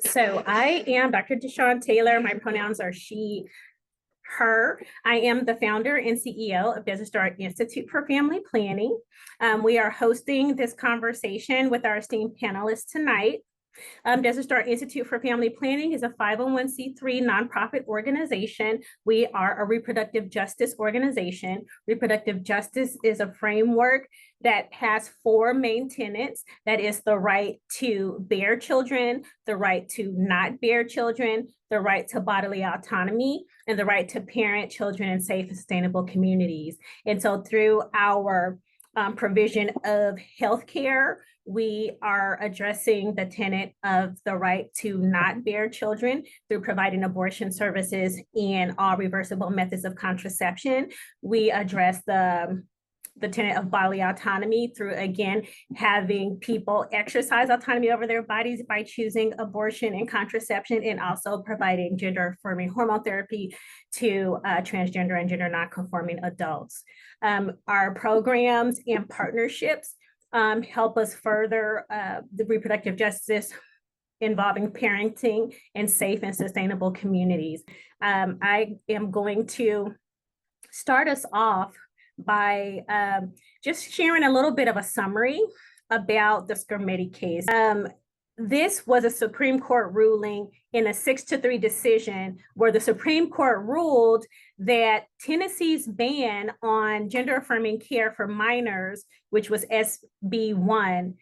So I am Dr. Deshawn Taylor. My pronouns are she, her. I am the founder and CEO of Desert Star Institute for Family Planning. We are hosting this conversation with our esteemed panelists tonight. Desert Star Institute for Family Planning is a 501c3 nonprofit organization. We are a reproductive justice organization. Reproductive justice is a framework that has four main tenets. That is the right to bear children, the right to not bear children, the right to bodily autonomy, and the right to parent children in safe and sustainable communities. And so through our provision of healthcare, we are addressing the tenet of the right to not bear children through providing abortion services and all reversible methods of contraception. We address the tenet of bodily autonomy through, again, having people exercise autonomy over their bodies by choosing abortion and contraception, and also providing gender-affirming hormone therapy to transgender and gender non-conforming adults. Our programs and partnerships help us further the reproductive justice involving parenting and safe and sustainable communities. I am going to start us off by just sharing a little bit of a summary about the Skermeti case. This was a Supreme Court ruling in a 6-3 decision where the Supreme Court ruled that Tennessee's ban on gender-affirming care for minors, which was SB 1,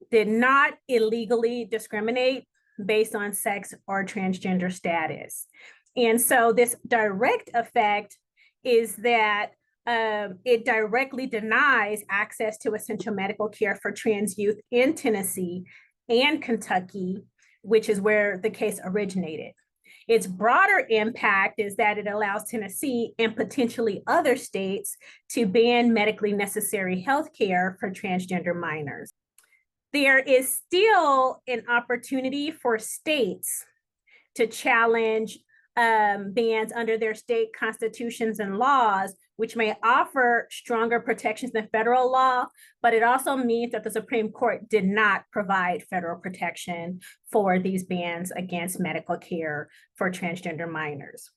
did not illegally discriminate based on sex or transgender status. And so this direct effect is that it directly denies access to essential medical care for trans youth in Tennessee and Kentucky, which is where the case originated. Its broader impact is that it allows Tennessee and potentially other states to ban medically necessary health care for transgender minors. There is still an opportunity for states to challenge bans under their state constitutions and laws, which may offer stronger protections than federal law, but it also means that the Supreme Court did not provide federal protection for these bans against medical care for transgender minors.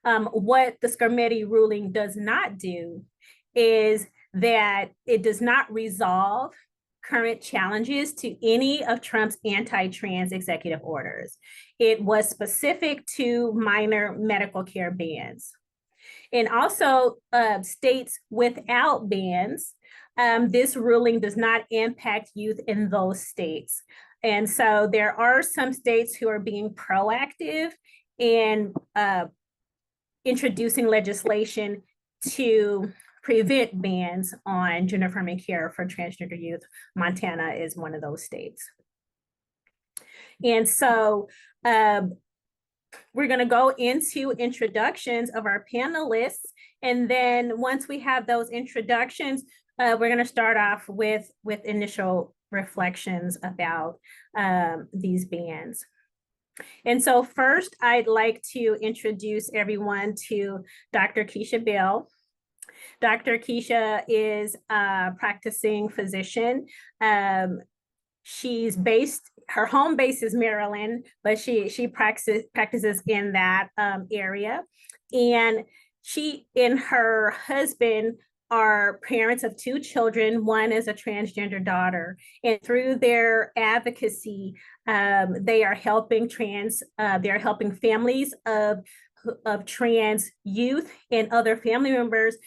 What the Skermeti ruling does not do is that it does not resolve current challenges to any of Trump's anti-trans executive orders. It was specific to minor medical care bans. And also states without bans, this ruling does not impact youth in those states. And so there are some states who are being proactive in introducing legislation to prevent bans on gender-affirming care for transgender youth. Montana is one of those states. And so we're going to go into introductions of our panelists. And then once we have those introductions, we're going to start off with initial reflections about these bans. And so first, I'd like to introduce everyone to Dr. Keisha Bell. Dr. Keisha is a practicing physician. She's her home base is Maryland, but she practices in that area. And she and her husband are parents of 2 children. One is a transgender daughter. And through their advocacy, they are helping families of trans youth and other family members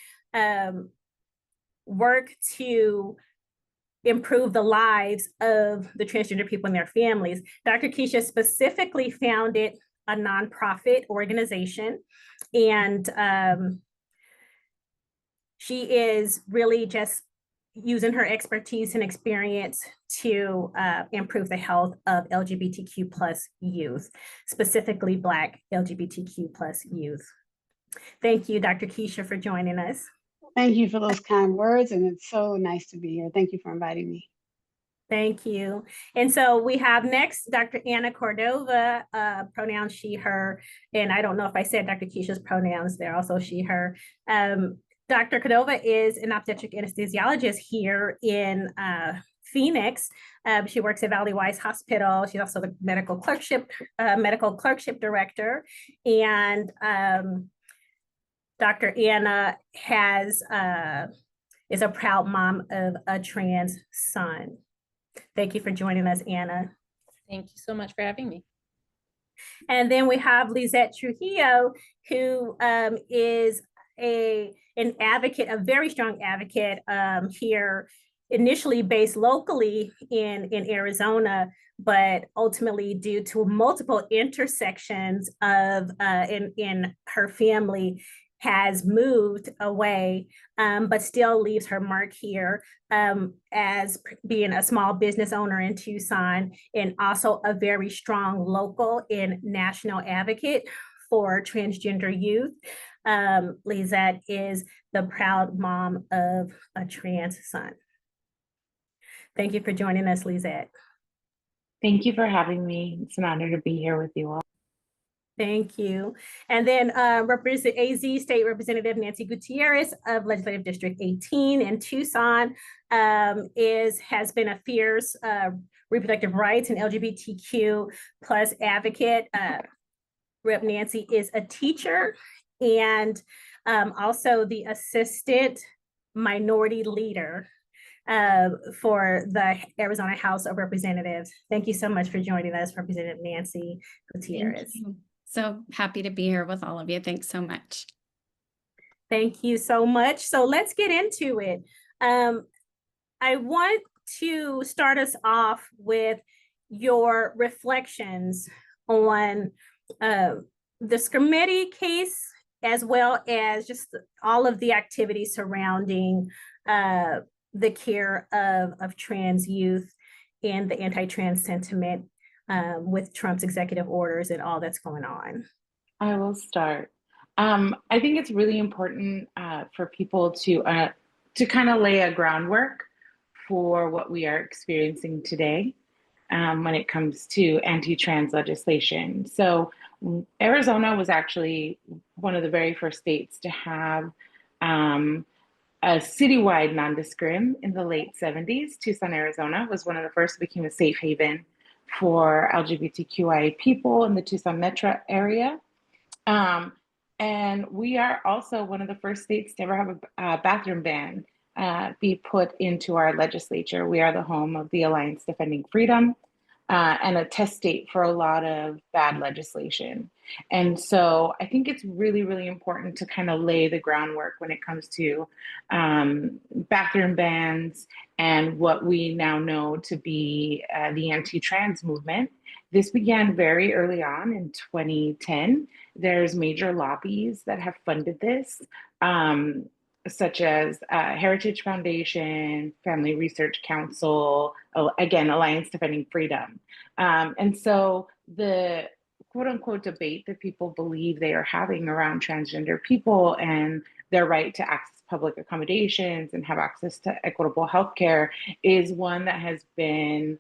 work to improve the lives of the transgender people and their families. Dr. Keisha specifically founded a nonprofit organization, and she is really just using her expertise and experience to improve the health of LGBTQ plus youth, specifically Black LGBTQ plus youth. Thank you, Dr. Keisha, for joining us. Thank you for those kind words, and it's so nice to be here. Thank you for inviting me. Thank you. And so we have next Dr. Anna Cordova, pronouns she, her, and I don't know if I said Dr. Keisha's pronouns, they're also she, her. Dr. Cordova is an obstetric anesthesiologist here in Phoenix. She works at Valley Wise Hospital. She's also the medical clerkship director. And Dr. Anna is a proud mom of a trans son. Thank you for joining us, Anna. Thank you so much for having me. And then we have Lizette Trujillo, who is an advocate, a very strong advocate here, initially based locally in Arizona, but ultimately due to multiple intersections of in her family, has moved away, but still leaves her mark here as being a small business owner in Tucson, and also a very strong local and national advocate for transgender youth. Lizette is the proud mom of a trans son. Thank you for joining us, Lizette. Thank you for having me. It's an honor to be here with you all. Thank you. And then AZ State Representative Nancy Gutierrez of Legislative District 18 in Tucson has been a fierce reproductive rights and LGBTQ plus advocate. Rep. Nancy is a teacher and also the assistant minority leader for the Arizona House of Representatives. Thank you so much for joining us, Representative Nancy Gutierrez. So happy to be here with all of you. Thanks so much. Thank you so much. So let's get into it. I want to start us off with your reflections on the Scrimeti case, as well as just all of the activities surrounding the care of trans youth and the anti-trans sentiment with Trump's executive orders and all that's going on. I will start. I think it's really important for people to kind of lay a groundwork for what we are experiencing today when it comes to anti-trans legislation. So Arizona was actually one of the very first states to have a citywide non-discrim in the late 70s. Tucson, Arizona was one of the first, became a safe haven for LGBTQI people in the Tucson metro area. And we are also one of the first states to ever have a bathroom ban be put into our legislature. We are the home of the Alliance Defending Freedom and a test state for a lot of bad legislation. And so I think it's really, really important to kind of lay the groundwork when it comes to bathroom bans and what we now know to be the anti-trans movement. This began very early on in 2010. There's major lobbies that have funded this, such as Heritage Foundation, Family Research Council, again, Alliance Defending Freedom. And so the quote unquote debate that people believe they are having around transgender people and their right to access public accommodations and have access to equitable healthcare is one that has been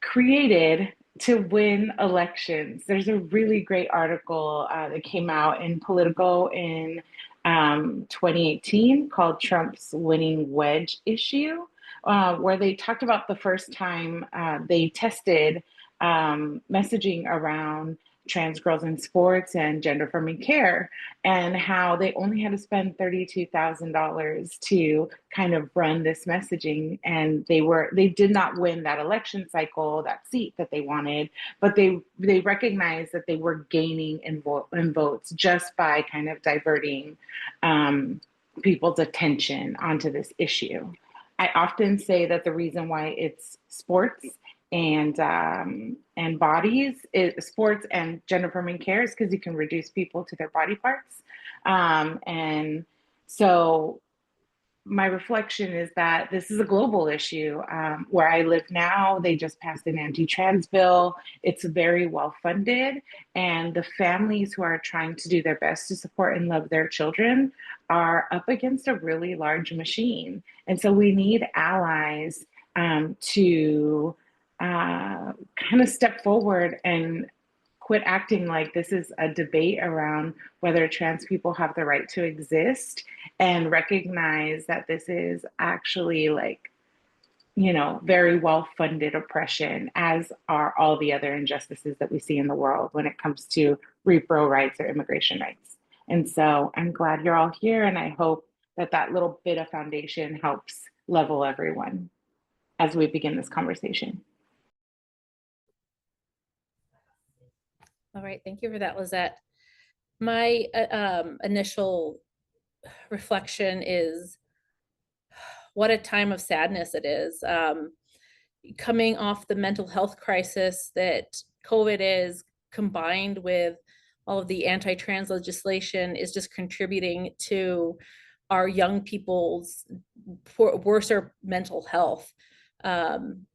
created to win elections. There's a really great article that came out in Politico in 2018 called Trump's Winning Wedge Issue, where they talked about the first time they tested messaging around trans girls in sports and gender affirming care, and how they only had to spend $32,000 to kind of run this messaging. And they did not win that election cycle, that seat that they wanted, but they recognized that they were gaining in votes just by kind of diverting people's attention onto this issue. I often say that the reason why it's sports and bodies, sports and gender affirming care, is because you can reduce people to their body parts. And so my reflection is that this is a global issue. Where I live now, they just passed an anti-trans bill. It's very well funded, and the families who are trying to do their best to support and love their children are up against a really large machine. And so we need allies to kind of step forward and quit acting like this is a debate around whether trans people have the right to exist, and recognize that this is actually like, very well-funded oppression, as are all the other injustices that we see in the world when it comes to repro rights or immigration rights. And so I'm glad you're all here, and I hope that that little bit of foundation helps level everyone as we begin this conversation. All right, thank you for that, Lizette. My initial reflection is what a time of sadness it is. Coming off the mental health crisis that COVID is, combined with all of the anti-trans legislation, is just contributing to our young people's worse mental health. And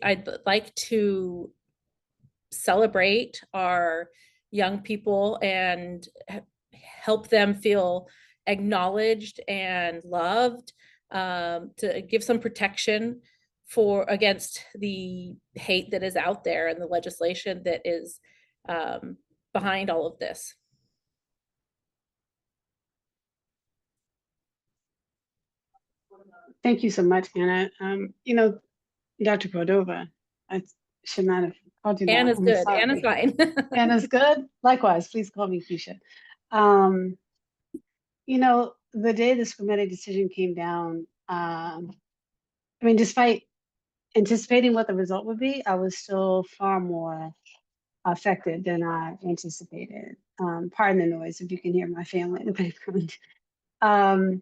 I'd like to celebrate our young people and help them feel acknowledged and loved, to give some protection against the hate that is out there and the legislation that is behind all of this. Thank you so much, Anna. Dr. Cordova, I should not have called you that. Anna's I'm good. sorry. Anna's fine. Anna's good. Likewise, please call me Keisha. The day the schematic decision came down, despite anticipating what the result would be, I was still far more affected than I anticipated. Pardon the noise if you can hear my family in the background. I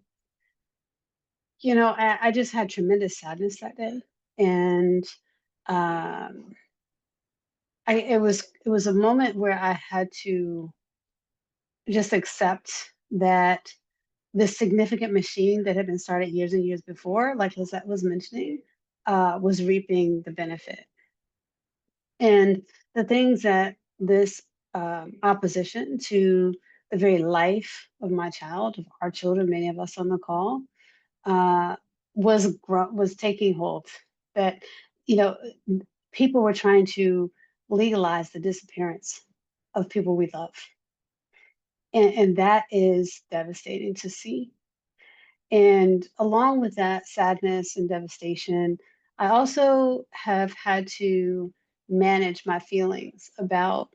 just had tremendous sadness that day, and it was a moment where I had to just accept that this significant machine that had been started years and years before, like Lizette was mentioning, was reaping the benefit. And the things that this opposition to the very life of my child, of our children, many of us on the call, was taking hold. That people were trying to legalize the disappearance of people we love, and that is devastating to see. And along with that sadness and devastation, I also have had to manage my feelings about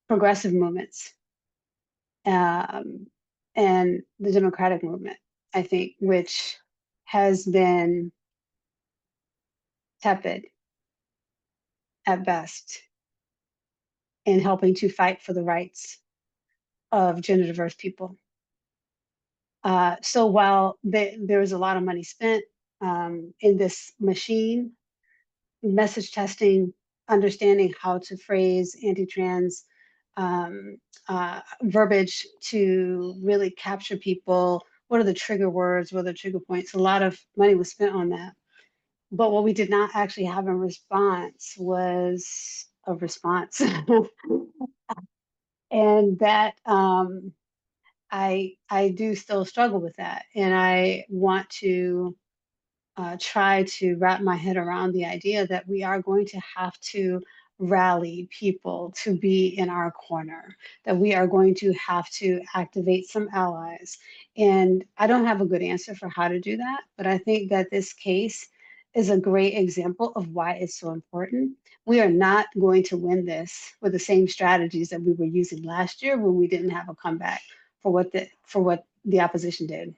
progressive movements and the democratic movement, I think, which has been tepid at best in helping to fight for the rights of gender diverse people. So while there was a lot of money spent in this machine, message testing, understanding how to phrase anti-trans verbiage to really capture people, what are the trigger words, what are the trigger points, a lot of money was spent on that. But what we did not actually have in response was a response. And that I do still struggle with that. And I want to try to wrap my head around the idea that we are going to have to rally people to be in our corner, that we are going to have to activate some allies. And I don't have a good answer for how to do that, but I think that this case is a great example of why it's so important. We are not going to win this with the same strategies that we were using last year when we didn't have a comeback for what the opposition did.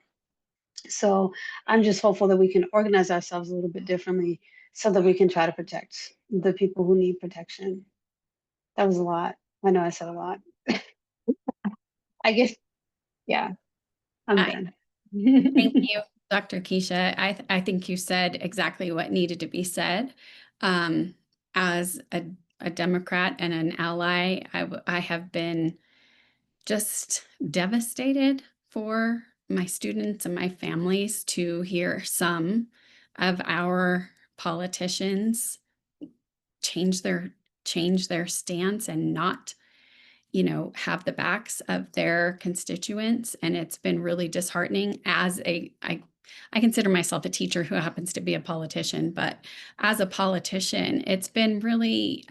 So I'm just hopeful that we can organize ourselves a little bit differently so that we can try to protect the people who need protection. That was a lot. I know I said a lot. I guess, yeah, I'm done. Thank you, Dr. Keisha. I think you said exactly what needed to be said. As a Democrat and an ally, I have been just devastated for my students and my families to hear some of our politicians change their stance and not, have the backs of their constituents. And it's been really disheartening. I consider myself a teacher who happens to be a politician, but as a politician, it's been really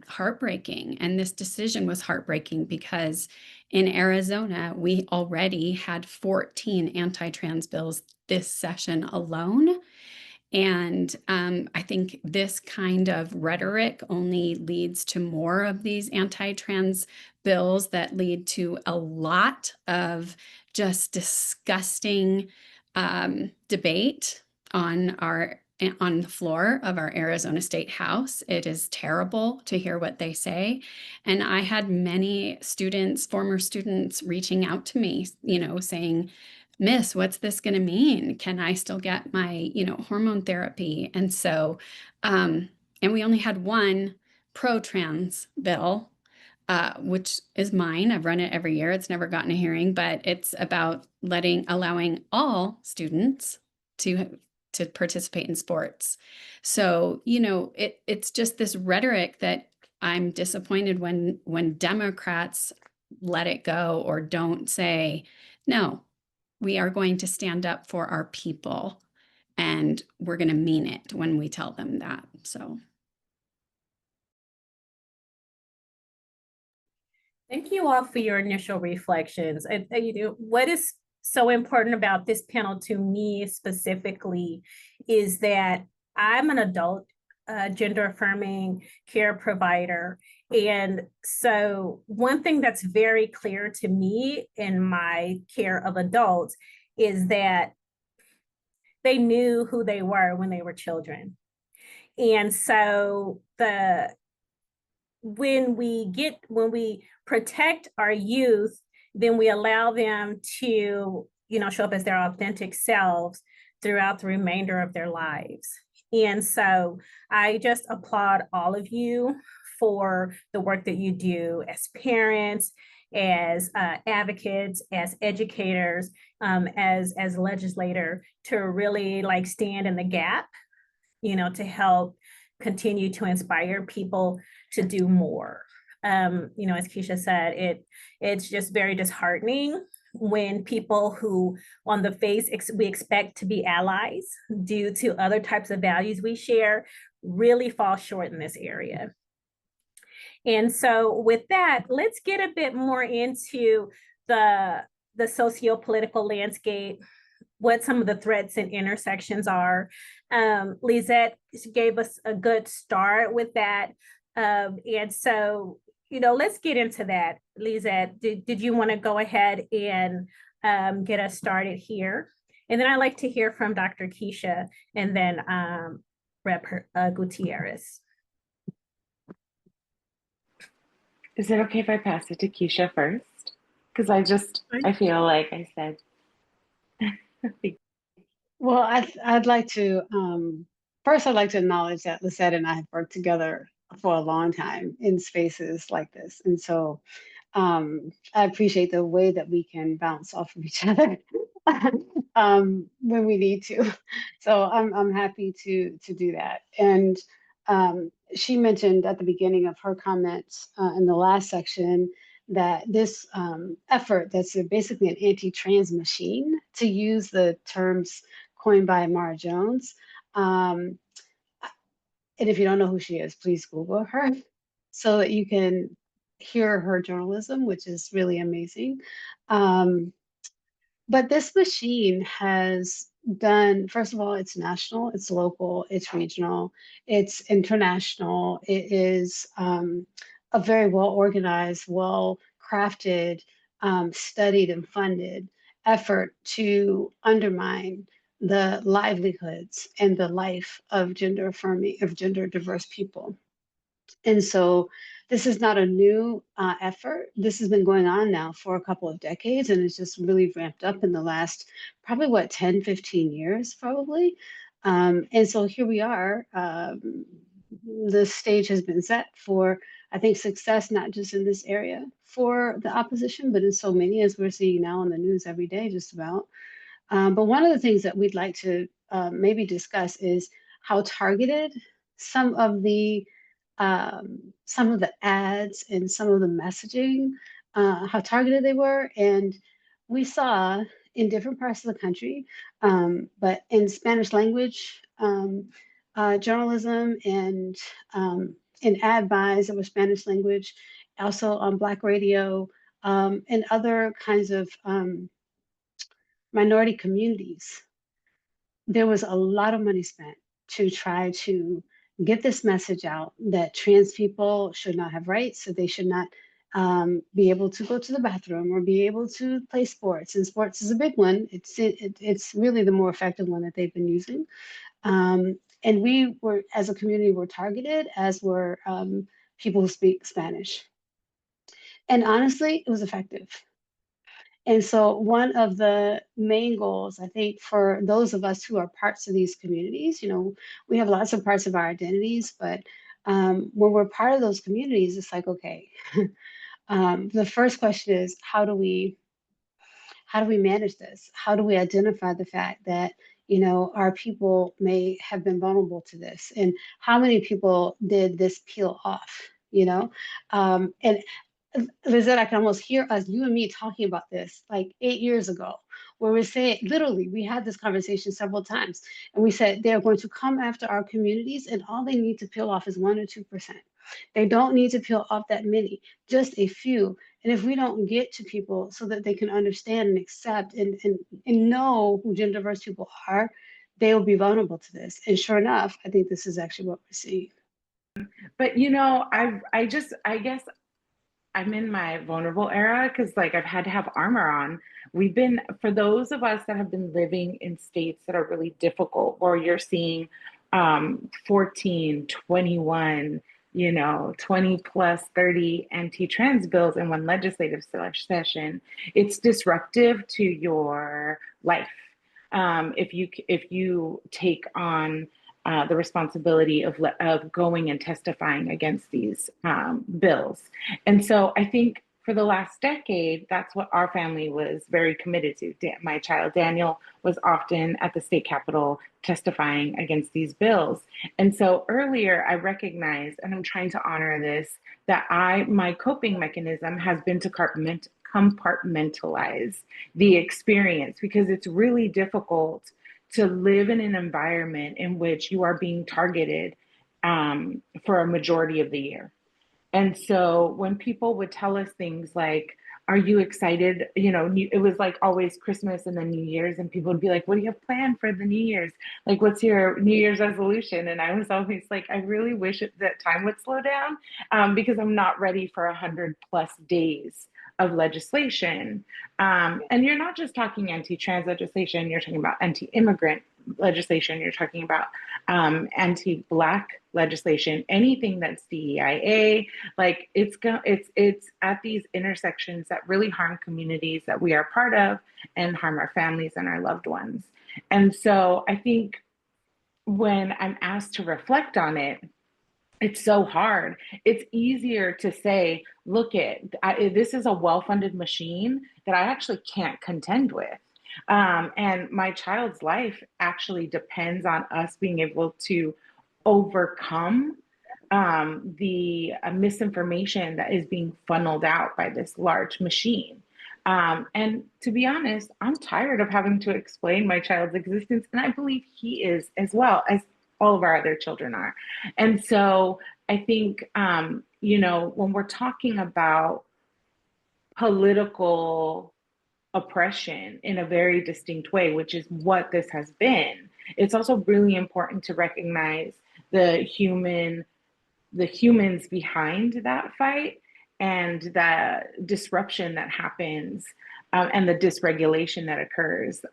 heartbreaking. And this decision was heartbreaking because in Arizona, we already had 14 anti-trans bills this session alone. And I think this kind of rhetoric only leads to more of these anti-trans bills that lead to a lot of just disgusting debate on the floor of our Arizona State House. It is terrible to hear what they say. And I had many students, former students, reaching out to me, saying, Miss, what's this going to mean? Can I still get my, hormone therapy? And so, and we only had one pro-trans bill, which is mine. I've run it every year. It's never gotten a hearing, but it's about allowing all students to participate in sports. So, it's just this rhetoric that I'm disappointed when Democrats let it go or don't say, no, we are going to stand up for our people and we're going to mean it when we tell them that. So. Thank you all for your initial reflections. What is so important about this panel to me specifically is that I'm an adult gender affirming care provider. And so one thing that's very clear to me in my care of adults is that they knew who they were when they were children. And so when we protect our youth, then we allow them to, show up as their authentic selves throughout the remainder of their lives. And so I just applaud all of you for the work that you do as parents, as advocates, as educators, as legislator, to really stand in the gap, to help continue to inspire people to do more. As Keisha said, it's just very disheartening when people who on the face we expect to be allies due to other types of values we share really fall short in this area. And so with that, let's get a bit more into the socio-political landscape, what some of the threats and intersections are. Lisette gave us a good start with that. And so, let's get into that. Lisette, did you want to go ahead and get us started here? And then I'd like to hear from Dr. Keisha and then Rep. Gutierrez. Is it okay if I pass it to Keisha first? Because I feel like I said. Well, I'd like to first I'd like to acknowledge that Lisette and I have worked together for a long time in spaces like this, and so I appreciate the way that we can bounce off of each other when we need to. So I'm happy to do that. And she mentioned at the beginning of her comments in the last section that this effort that's basically an anti-trans machine, to use the terms coined by Mara Jones. And if you don't know who she is, please Google her so that you can hear her journalism, which is really amazing. But this machine has done, first of all, it's national, it's local, it's regional, it's international. It is a very well organized, well crafted, studied and funded effort to undermine the livelihoods and the life of gender affirming, of gender diverse people. And so this is not a new effort. This has been going on now for a couple of decades, and it's just really ramped up in the last probably 10, 15 years, probably. And so here we are. The stage has been set for, I think, success, not just in this area for the opposition, but in so many, as we're seeing now on the news every day, just about. But one of the things that we'd like to maybe discuss is how targeted some of the ads and some of the messaging, how targeted they were. And we saw in different parts of the country, but in Spanish language journalism and in ad buys that were Spanish language, also on Black radio, and other kinds of minority communities. There was a lot of money spent to try to get this message out that trans people should not have rights, that they should not be able to go to the bathroom or be able to play sports. And sports is a big one. It's really the more effective one that they've been using. And we were, as a community, were targeted, as were people who speak Spanish. And honestly, it was effective. And so one of the main goals, I think, for those of us who are parts of these communities, you know, we have lots of parts of our identities, but when we're part of those communities, it's like, okay, the first question is, how do we manage this? How do we identify the fact that, you know, our people may have been vulnerable to this? And how many people did this peel off, you know? And Lizette, I can almost hear us, you and me, talking about this like 8 years ago, where we say, literally, we had this conversation several times, and we said they're going to come after our communities, and all they need to peel off is 1 or 2%. They don't need to peel off that many, just a few. And if we don't get to people so that they can understand and accept and know who gender diverse people are, they will be vulnerable to this. And sure enough, I think this is actually what we're seeing. But you know, I guess I'm in my vulnerable era because like I've had to have armor on. We've been, for those of us that have been living in states that are really difficult, where you're seeing 14, 21, you know, 20 plus 30 anti-trans bills in one legislative session, it's disruptive to your life. If you take on the responsibility of going and testifying against these bills. And so I think for the last decade, that's what our family was very committed to. My child, Daniel, was often at the state capitol testifying against these bills. And so earlier I recognized, and I'm trying to honor this, that my coping mechanism has been to compartmentalize the experience, because it's really difficult to live in an environment in which you are being targeted for a majority of the year. And so when people would tell us things like, are you excited? You know, it was like always Christmas and then New Year's, and people would be like, what do you have planned for the New Year's? Like, what's your New Year's resolution? And I was always like, I really wish that time would slow down because I'm not ready for 100+ days of legislation. And you're not just talking anti-trans legislation, you're talking about anti-immigrant legislation, you're talking about anti-Black legislation, anything that's DEIA, like it's at these intersections that really harm communities that we are part of and harm our families and our loved ones. And so I think when I'm asked to reflect on it, it's so hard. It's easier to say, look, this is a well-funded machine that I actually can't contend with. And my child's life actually depends on us being able to overcome the misinformation that is being funneled out by this large machine. And to be honest, I'm tired of having to explain my child's existence, and I believe he is as well, as all of our other children are. And so I think, you know, when we're talking about political oppression in a very distinct way, which is what this has been, it's also really important to recognize the humans behind that fight and the disruption that happens and the dysregulation that occurs.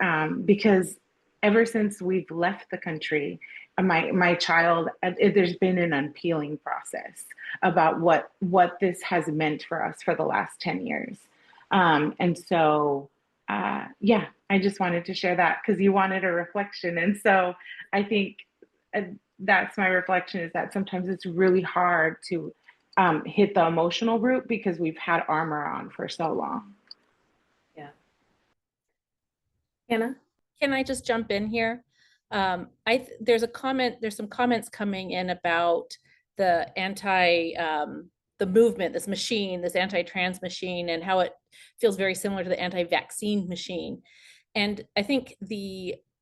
Because ever since we've left the country, my child, there's been an unpeeling process about what this has meant for us for the last 10 years. And so, yeah, I just wanted to share that because you wanted a reflection. And so I think that's my reflection, is that sometimes it's really hard to hit the emotional route because we've had armor on for so long. Yeah. Hannah? Can I just jump in here? There's some comments coming in about the the movement, this machine, this anti-trans machine, and how it feels very similar to the anti-vaccine machine. And I think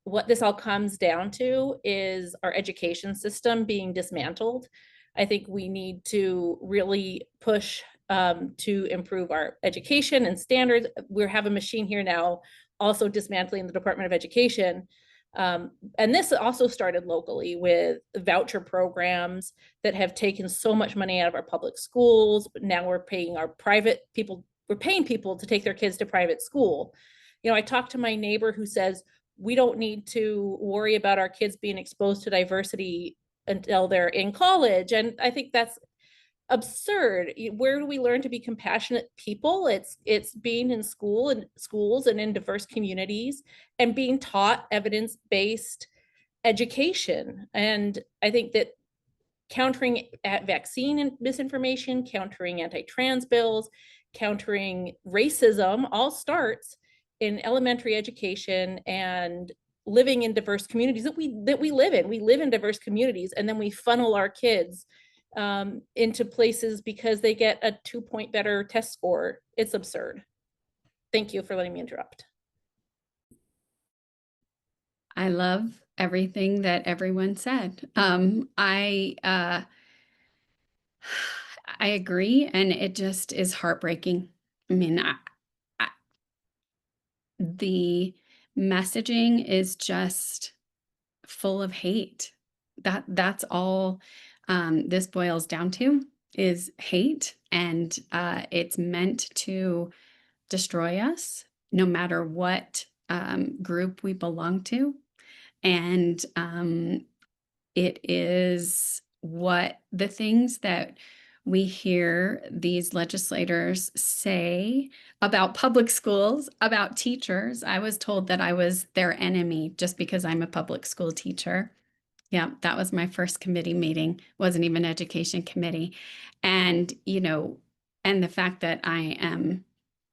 what this all comes down to is our education system being dismantled. I think we need to really push to improve our education and standards. We have a machine here now also dismantling the Department of Education. And this also started locally with voucher programs that have taken so much money out of our public schools, but now we're paying people to take their kids to private school. I talked to my neighbor who says, we don't need to worry about our kids being exposed to diversity until they're in college. And I think that's absurd. Where do we learn to be compassionate people? It's being in schools and in diverse communities and being taught evidence-based education. And I think that countering vaccine misinformation, countering anti-trans bills, countering racism all starts in elementary education and living in diverse communities that we live in. We live in diverse communities, and then we funnel our kids into places because they get a 2-point better test score. It's absurd. Thank you for letting me interrupt. I love everything that everyone said. I agree, and it just is heartbreaking. I mean, the messaging is just full of hate. That's all this boils down to, is hate, and it's meant to destroy us, no matter what group we belong to. And it is what the things that we hear these legislators say about public schools, about teachers. I was told that I was their enemy just because I'm a public school teacher. Yeah, that was my first committee meeting, wasn't even education committee. And, and the fact that I am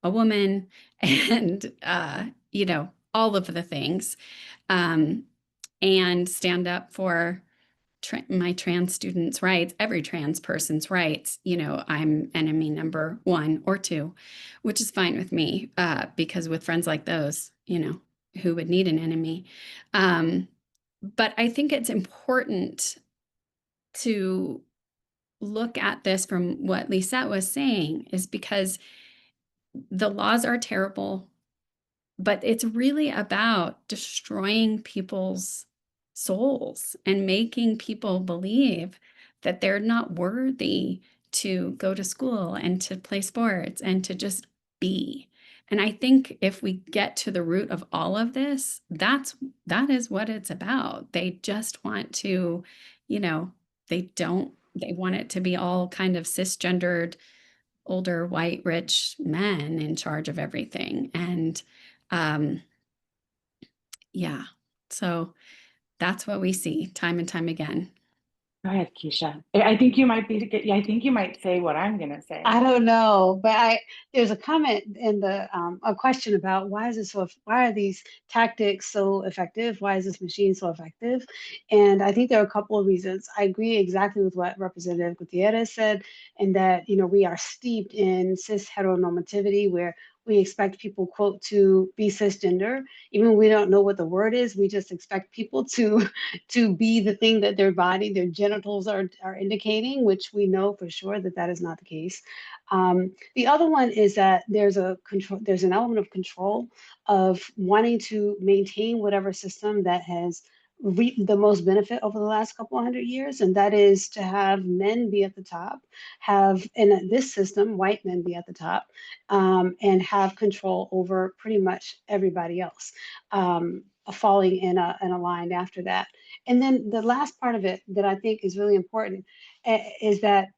a woman and, all of the things, and stand up for my trans students' rights, every trans person's rights. I'm enemy number 1 or 2, which is fine with me, because with friends like those, who would need an enemy? But I think it's important to look at this from what Lisette was saying, is because the laws are terrible, but it's really about destroying people's souls and making people believe that they're not worthy to go to school and to play sports and to just be. And I think if we get to the root of all of this, that is what it's about. They just want to, they want it to be all kind of cisgendered, older, white, rich men in charge of everything. And yeah, so that's what we see time and time again. Go ahead, Keisha. I think you might say what I'm going to say. I don't know, but there's a comment in a question about why are these tactics so effective? Why is this machine so effective? And I think there are a couple of reasons. I agree exactly with what Representative Gutierrez said, and that we are steeped in cis heteronormativity, where we expect people, quote, to be cisgender. Even when we don't know what the word is, we just expect people to be the thing that their body, their genitals are indicating, which we know for sure that is not the case. The other one is that there's an element of control, of wanting to maintain whatever system that has reaped the most benefit over the last couple 100 years, and that is to have men be at the top, in this system, white men be at the top, and have control over pretty much everybody else, falling in a line after that. And then the last part of it that I think is really important is that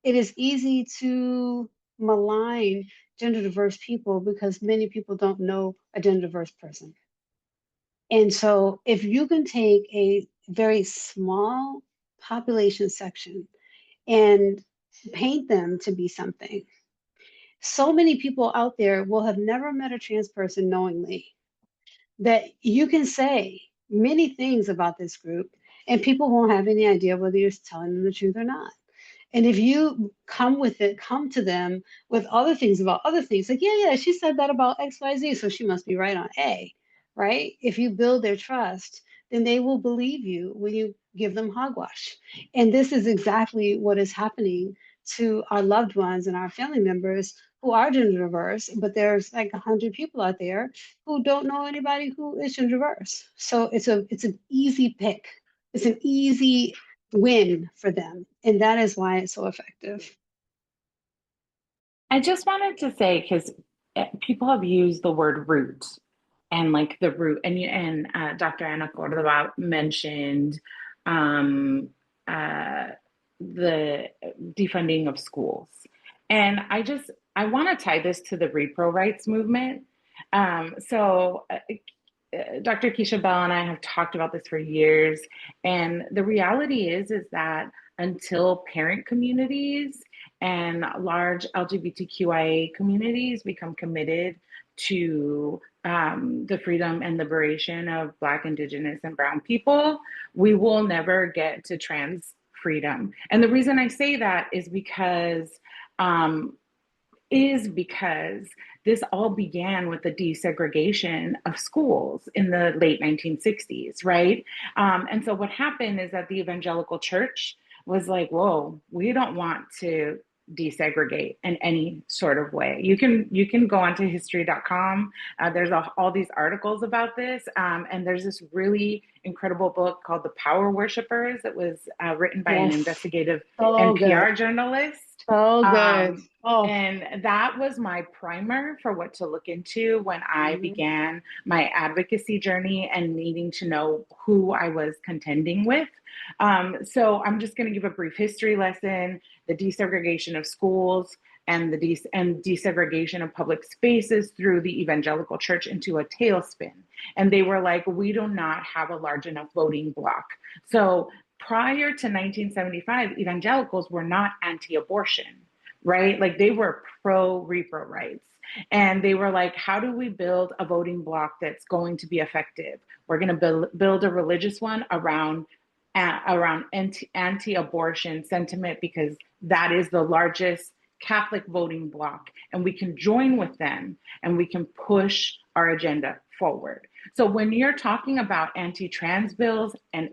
it is easy to malign gender diverse people because many people don't know a gender diverse person. And so if you can take a very small population section and paint them to be something, so many people out there will have never met a trans person knowingly, that you can say many things about this group and people won't have any idea whether you're telling them the truth or not. And if you come to them with other things about other things, like, yeah, she said that about XYZ, so she must be right on A, right? If you build their trust, then they will believe you when you give them hogwash. And this is exactly what is happening to our loved ones and our family members who are gender diverse, but there's like 100 people out there who don't know anybody who is gender diverse. So it's an easy pick. It's an easy win for them. And that is why it's so effective. I just wanted to say, because people have used the word root and like the root, and Dr. Ana Cordova mentioned the defunding of schools. And I want to tie this to the repro rights movement. Dr. Keisha Bell and I have talked about this for years. And the reality is that until parent communities and large LGBTQIA communities become committed to the freedom and liberation of Black, Indigenous, and Brown people, we will never get to trans freedom. And the reason I say that is because this all began with the desegregation of schools in the late 1960s, right? And so what happened is that the evangelical church was like, whoa, we don't want to desegregate in any sort of way. You can go onto history.com. There's all these articles about this. And there's this really incredible book called The Power Worshippers that was written by an investigative NPR journalist. So good. And that was my primer for what to look into when I began my advocacy journey and needing to know who I was contending with. So I'm just going to give a brief history lesson: the desegregation of schools and the desegregation of public spaces through the evangelical church into a tailspin. And they were like, we do not have a large enough voting bloc. So prior to 1975, evangelicals were not anti-abortion, right? Like they were pro-repro rights. And they were like, how do we build a voting bloc that's going to be effective? We're going to build a religious one around anti-abortion sentiment, because that is the largest Catholic voting bloc, and we can join with them and we can push our agenda forward. So when you're talking about anti-trans bills and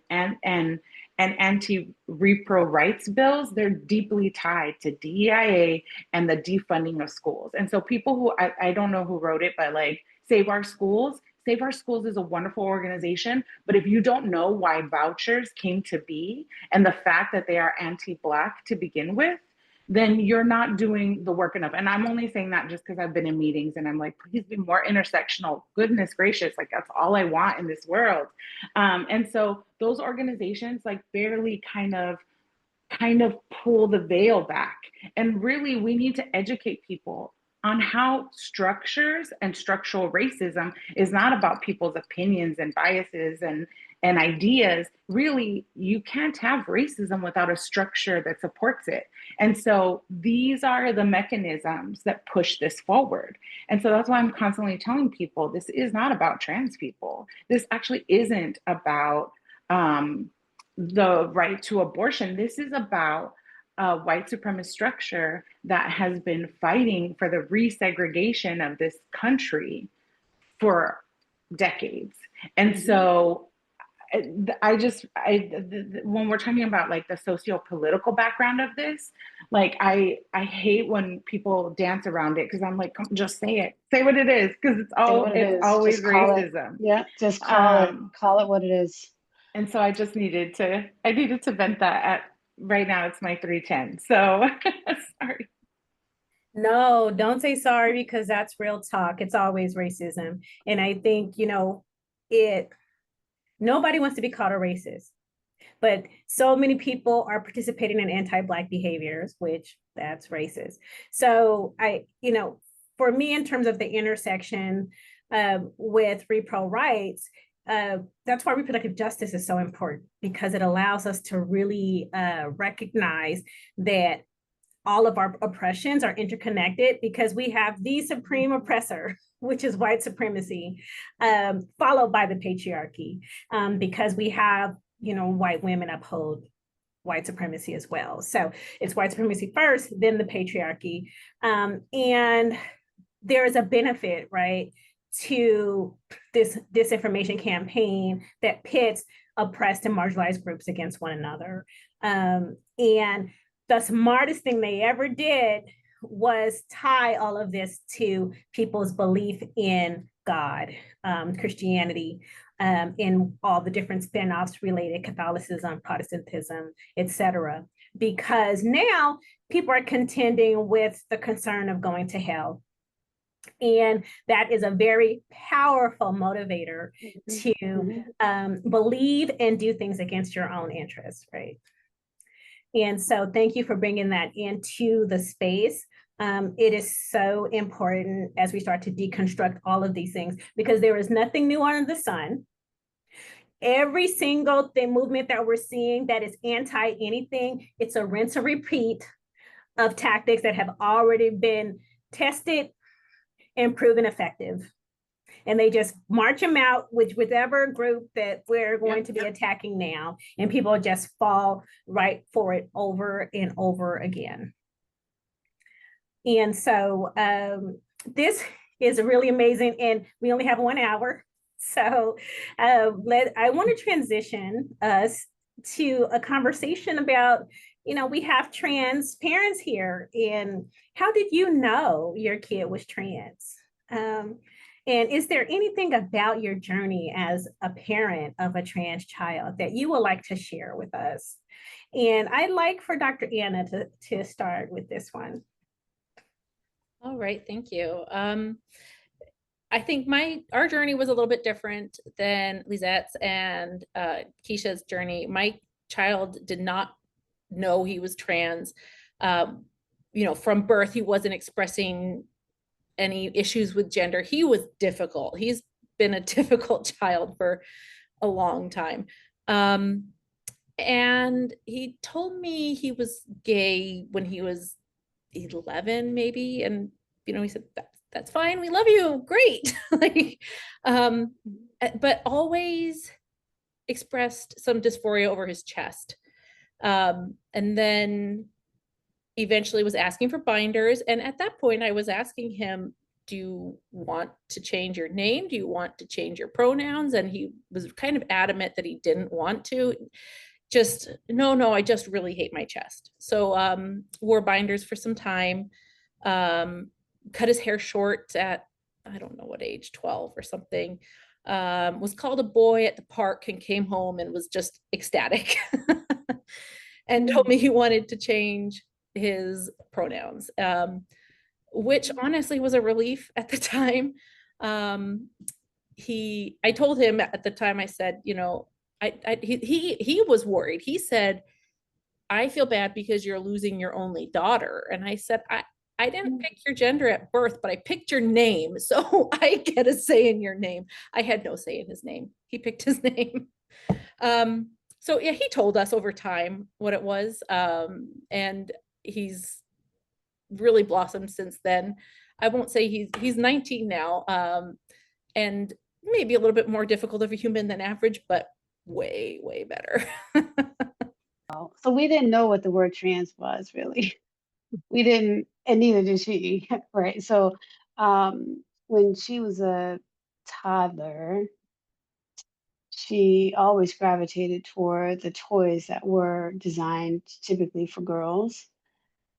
anti-repro rights bills, they're deeply tied to DEIA and the defunding of schools. And so people who, I don't know who wrote it, but like Save Our Schools is a wonderful organization. But if you don't know why vouchers came to be and the fact that they are anti-Black to begin with, then you're not doing the work enough. And I'm only saying that just because I've been in meetings and I'm like, please be more intersectional. Goodness gracious, like that's all I want in this world. And so those organizations like barely kind of pull the veil back. And really, we need to educate people on how structures and structural racism is not about people's opinions and biases and ideas. Really, you can't have racism without a structure that supports it. And so these are the mechanisms that push this forward. And so that's why I'm constantly telling people, this is not about trans people. This actually isn't about the right to abortion. This is about a white supremacist structure that has been fighting for the resegregation of this country for decades. And so when we're talking about like the socio-political background of this, like I hate when people dance around it, because I'm like, come, just say it, say what it is, because it's always racism. Just call it what it is. And so I needed to vent that. At right now it's my 3:10. So sorry. No, don't say sorry, because that's real talk. It's always racism. And I think, nobody wants to be called a racist, but so many people are participating in anti-Black behaviors, which that's racist. So for me, in terms of the intersection with repro rights, that's why reproductive justice is so important, because it allows us to really recognize that all of our oppressions are interconnected, because we have the supreme oppressor, which is white supremacy, followed by the patriarchy, because we have, white women uphold white supremacy as well. So it's white supremacy first, then the patriarchy. And there is a benefit, right, to this disinformation campaign that pits oppressed and marginalized groups against one another. And the smartest thing they ever did was tie all of this to people's belief in God, Christianity, in all the different spin-offs related, Catholicism, Protestantism, etc. Because now people are contending with the concern of going to hell. And that is a very powerful motivator to believe and do things against your own interests, right? And so thank you for bringing that into the space. It is so important as we start to deconstruct all of these things, because there is nothing new under the sun. Every single movement that we're seeing that is anti anything, it's a rinse and repeat of tactics that have already been tested and proven effective. And they just march them out with whatever group that we're going to be attacking now, and people just fall right for it over and over again. And so this is really amazing, and we only have 1 hour. So I want to transition us to a conversation about, we have trans parents here, and how did you know your kid was trans? And is there anything about your journey as a parent of a trans child that you would like to share with us? And I'd like for Dr. Anna to start with this one. All right, thank you. I think our journey was a little bit different than Lizette's and Keisha's journey. My child did not know he was trans. From birth, he wasn't expressing any issues with gender. He was difficult. He's been a difficult child for a long time. And he told me he was gay when he was 11, maybe. And, he said, that's fine. We love you. Great. But always expressed some dysphoria over his chest. And then eventually was asking for binders. And at that point, I was asking him, do you want to change your name? Do you want to change your pronouns? And he was kind of adamant that he didn't want to. No, I just really hate my chest. So wore binders for some time, cut his hair short at, I don't know what age, 12 or something. Was called a boy at the park and came home and was just ecstatic and told me he wanted to change his pronouns, which honestly was a relief at the time. I told him at the time, I said, he was worried. He said, I feel bad because you're losing your only daughter. And I said, I didn't pick your gender at birth, but I picked your name. So I get a say in your name. I had no say in his name. He picked his name. So yeah, he told us over time what it was. And he's really blossomed since then. I won't say he's 19 now, and maybe a little bit more difficult of a human than average, but way, way better. So we didn't know what the word trans was, really. We didn't, and neither did she, right? So when she was a toddler, she always gravitated toward the toys that were designed typically for girls.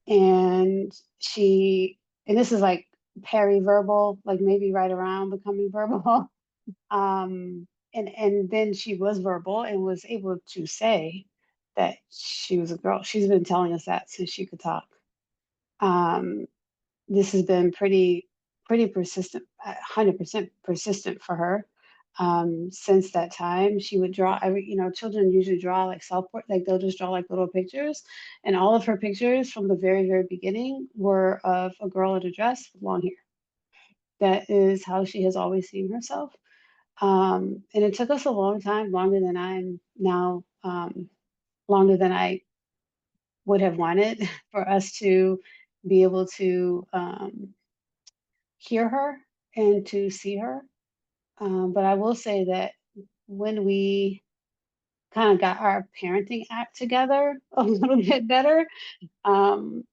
And this is like periverbal, like maybe right around becoming verbal. And then she was verbal and was able to say that she was a girl. She's been telling us that since she could talk. This has been pretty persistent, 100% persistent for her. Since that time, she would draw children usually draw like self-portrait, like they'll just draw like little pictures. And all of her pictures from the very, very beginning were of a girl in a dress with long hair. That is how she has always seen herself. And it took us a long time, longer than I'm now, longer than I would have wanted, for us to be able to hear her and to see her. But I will say that when we kind of got our parenting act together a little bit better. Um,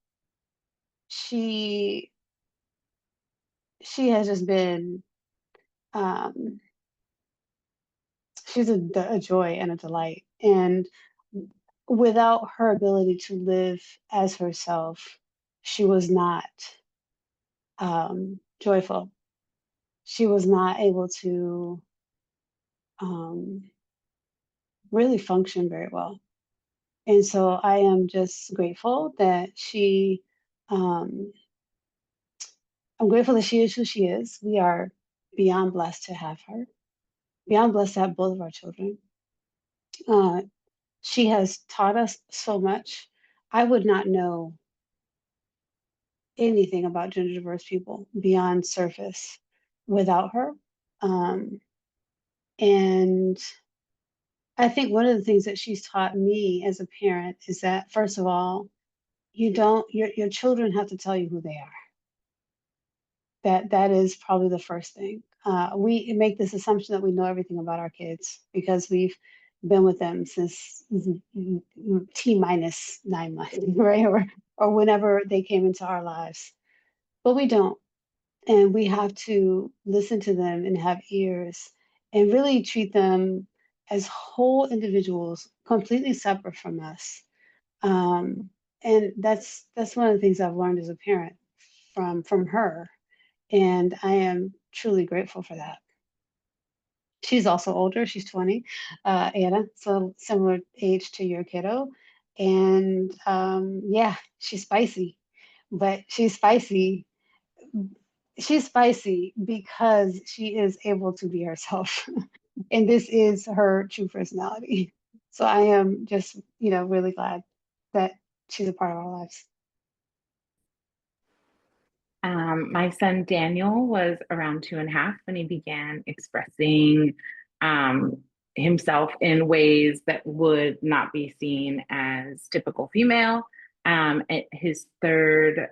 she has just been, um, she's a joy and a delight. And without her ability to live as herself, she was not joyful. She was not able to um, really function very well. And so I am just grateful that um, I'm grateful that she is who she is. We are beyond blessed to have her, beyond blessed to have both of our children. Uh, she has taught us so much. I would not know anything about gender diverse people beyond surface without her. Um, and I think one of the things that she's taught me as a parent is that, first of all, your children have to tell you who they are. That is probably the first thing. We make this assumption that we know everything about our kids because we've been with them since T minus 9 months, right? Or whenever they came into our lives. But we don't. And we have to listen to them and have ears and really treat them as whole individuals, completely separate from us. And that's one of the things I've learned as a parent from her. And I am truly grateful for that. She's also older. She's 20, Anna, so similar age to your kiddo. And yeah, she's spicy, but she's spicy because she is able to be herself. And this is her true personality. So I am just, really glad that she's a part of our lives. My son Daniel was around 2.5 when he began expressing um, himself in ways that would not be seen as typical female. At his third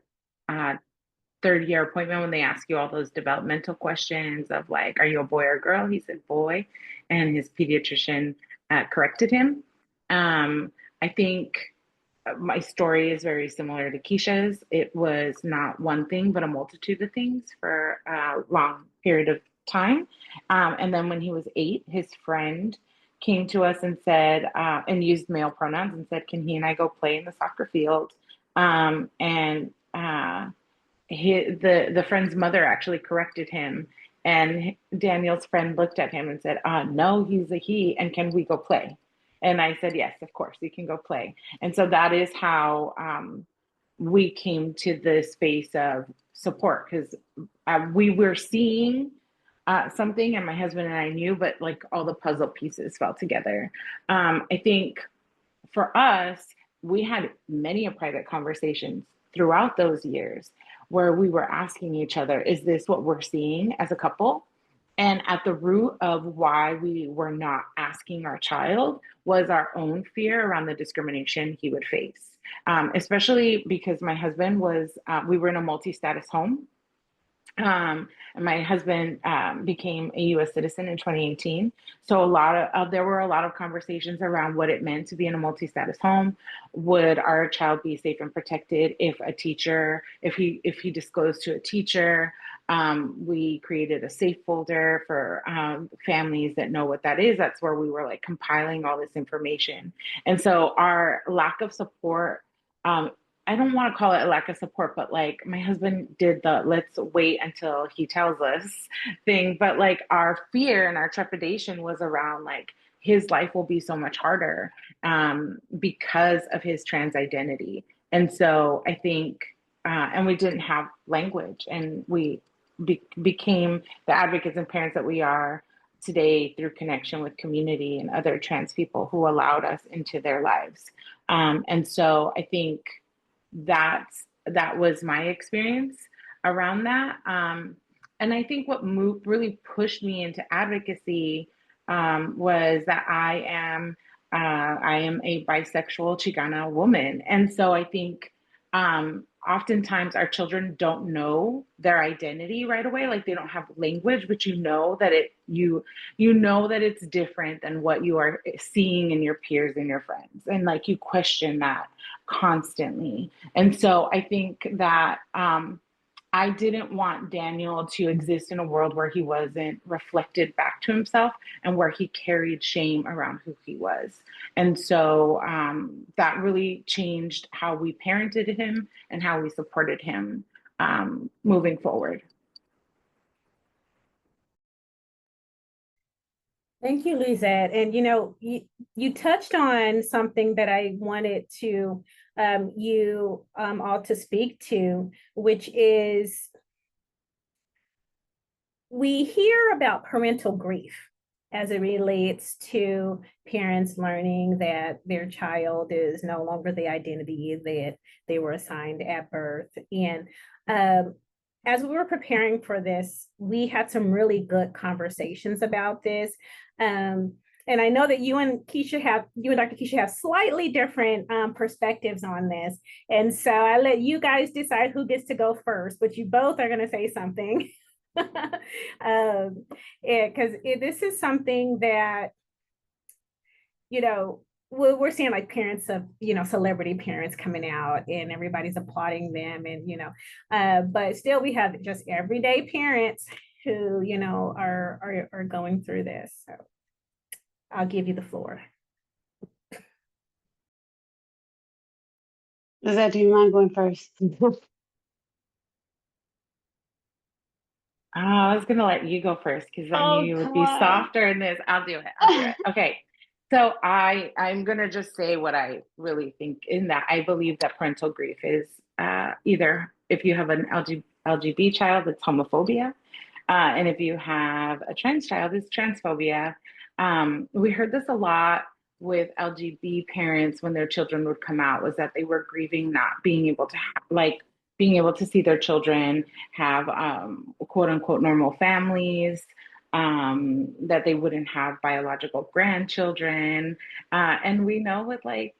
year appointment, when they ask you all those developmental questions of like, are you a boy or a girl? He said boy, and his pediatrician corrected him. I think my story is very similar to Keisha's. It was not one thing, but a multitude of things for a long period of time. And then when he was 8, his friend came to us and said, and used male pronouns and said, can he and I go play in the soccer field? And the friend's mother actually corrected him. And Daniel's friend looked at him and said, no, he's a he. And can we go play? And I said, yes, of course, you can go play. And so that is how we came to the space of support, because we were seeing something, and my husband and I knew, but like all the puzzle pieces fell together. I think for us, we had many a private conversations throughout those years where we were asking each other, is this what we're seeing as a couple? And at the root of why we were not asking our child was our own fear around the discrimination he would face. Especially because my husband we were in a multi-status home. And my husband became a U.S. citizen in 2018. So there were a lot of conversations around what it meant to be in a multi-status home. Would our child be safe and protected if he disclosed to a teacher? We created a safe folder for families that know what that is. That's where we were like compiling all this information. And so our lack of support, I don't want to call it a lack of support, but like my husband did the let's wait until he tells us thing. But like our fear and our trepidation was around like his life will be so much harder because of his trans identity. And so I think, and we didn't have language, and we became the advocates and parents that we are today through connection with community and other trans people who allowed us into their lives. And so I think that was my experience around that. And I think what really pushed me into advocacy was that I am a bisexual Chicana woman. And so I think oftentimes our children don't know their identity right away, like they don't have language, but you know that you know that it's different than what you are seeing in your peers and your friends, and like you question that constantly. And so I think that I didn't want Daniel to exist in a world where he wasn't reflected back to himself and where he carried shame around who he was. And so that really changed how we parented him and how we supported him moving forward. Thank you, Lizette. And you touched on something that I wanted to you all to speak to, which is we hear about parental grief as it relates to parents learning that their child is no longer the identity that they were assigned at birth. And as we were preparing for this, we had some really good conversations about this. And I know that you and Dr. Keisha have slightly different perspectives on this. And so I let you guys decide who gets to go first, but you both are going to say something. Because this is something that, we're seeing like parents of, celebrity parents coming out and everybody's applauding them. And, but still we have just everyday parents who, are going through this. So I'll give you the floor. Lizette, do you mind going first? I was gonna let you go first because I knew you would be softer in this. I'll do it. Okay. So I'm gonna just say what I really think in that I believe that parental grief is either if you have an LGBT child, it's homophobia, and if you have a trans child, it's transphobia. We heard this a lot with LGBT parents when their children would come out, was that they were grieving not being able to being able to see their children have quote unquote normal families, that they wouldn't have biological grandchildren. And we know with like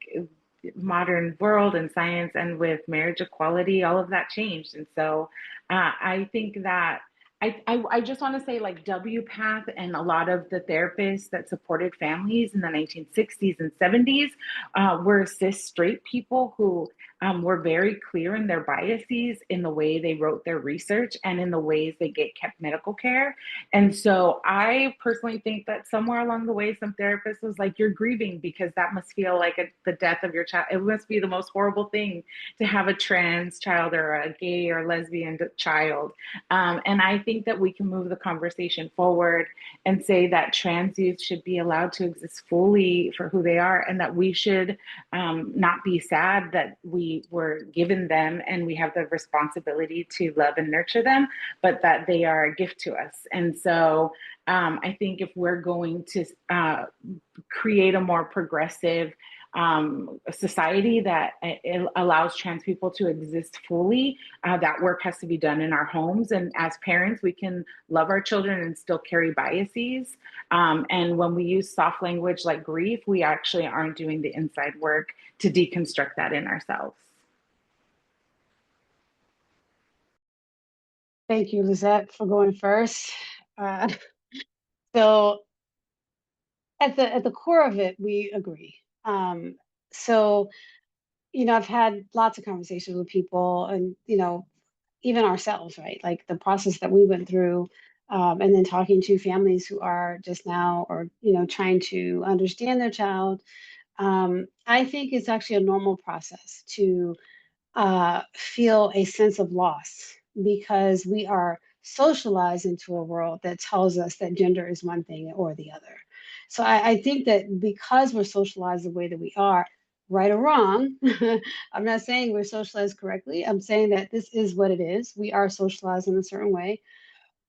modern world and science and with marriage equality, all of that changed. And so I think that I just want to say like WPATH and a lot of the therapists that supported families in the 1960s and 70s were cis straight people who were very clear in their biases in the way they wrote their research and in the ways they kept medical care. And so I personally think that somewhere along the way, some therapist was like, you're grieving because that must feel like the death of your child. It must be the most horrible thing to have a trans child or a gay or lesbian child. And I think that we can move the conversation forward and say that trans youth should be allowed to exist fully for who they are, and that we should not be sad that we were given them and we have the responsibility to love and nurture them, but that they are a gift to us. And so I think if we're going to create a more progressive society that allows trans people to exist fully, that work has to be done in our homes. And as parents, we can love our children and still carry biases. And when we use soft language like grief, we actually aren't doing the inside work to deconstruct that in ourselves. Thank you, Lizette, for going first. So at the core of it, we agree. So, I've had lots of conversations with people and, even ourselves, right? Like the process that we went through, and then talking to families who are just now or, trying to understand their child. I think it's actually a normal process to feel a sense of loss because we are socialized into a world that tells us that gender is one thing or the other. So I think that because we're socialized the way that we are, right or wrong, I'm not saying we're socialized correctly. I'm saying that this is what it is. We are socialized in a certain way.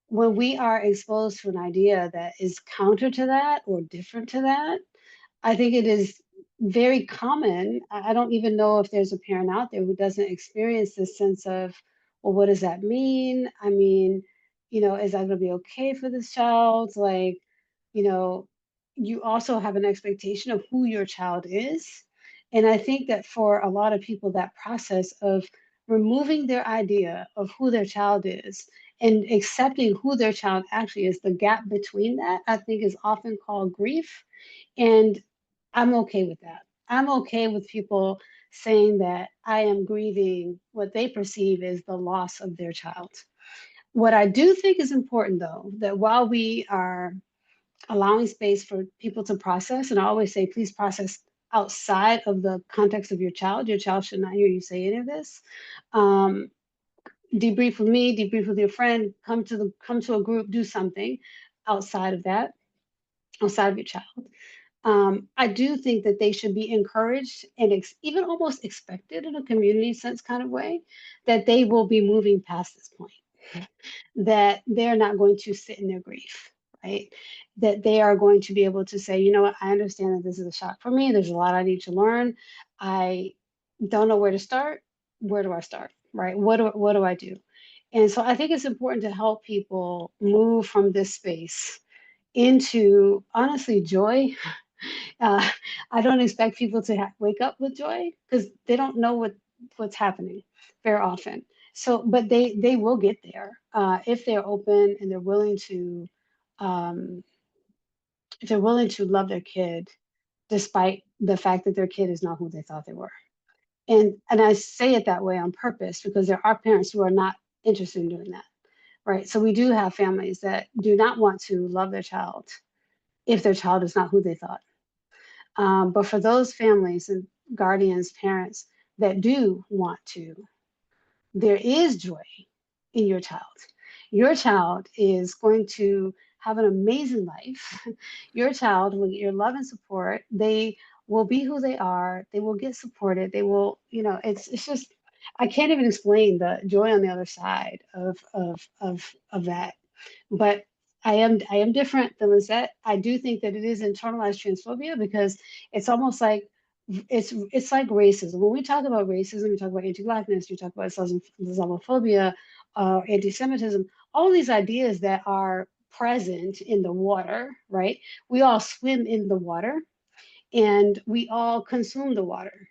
When we are exposed to an idea that is counter to that or different to that, I think it is very common. I don't even know if there's a parent out there who doesn't experience this sense of, well, what does that mean? I mean, is that going to be okay for this child? Like, you know, you also have an expectation of who your child is. And I think that for a lot of people, that process of removing their idea of who their child is and accepting who their child actually is, the gap between that, I think is often called grief. And I'm okay with that. I'm okay with people saying that I am grieving what they perceive as the loss of their child. What I do think is important, though, that while we are allowing space for people to process, and I always say, please process outside of the context of your child. Your child should not hear you say any of this. Debrief with me, debrief with your friend, come to a group, do something outside of that, outside of your child. I do think that they should be encouraged and even almost expected in a community sense kind of way, that they will be moving past this point, that they're not going to sit in their grief, right? That they are going to be able to say, you know what, I understand that this is a shock for me. There's a lot I need to learn. I don't know where to start. Where do I start, right? What do I do? And so I think it's important to help people move from this space into, honestly, joy. Uh, I don't expect people to wake up with joy because they don't know what's happening very often. So, but they will get there if they're open and they're willing to, um, if they're willing to love their kid despite the fact that their kid is not who they thought they were. And I say it that way on purpose because there are parents who are not interested in doing that, right? So we do have families that do not want to love their child if their child is not who they thought. But for those families and guardians, parents that do want to, there is joy in your child. Your child is going to have an amazing life. Your child will get your love and support. They will be who they are. They will get supported. They will, it's just, I can't even explain the joy on the other side of that. But I am different than Lizette. I do think that it is internalized transphobia because it's almost like it's like racism. When we talk about racism, we talk about anti-Blackness, we talk about Islamophobia, anti-Semitism, all these ideas that are present in the water, right? We all swim in the water and we all consume the water.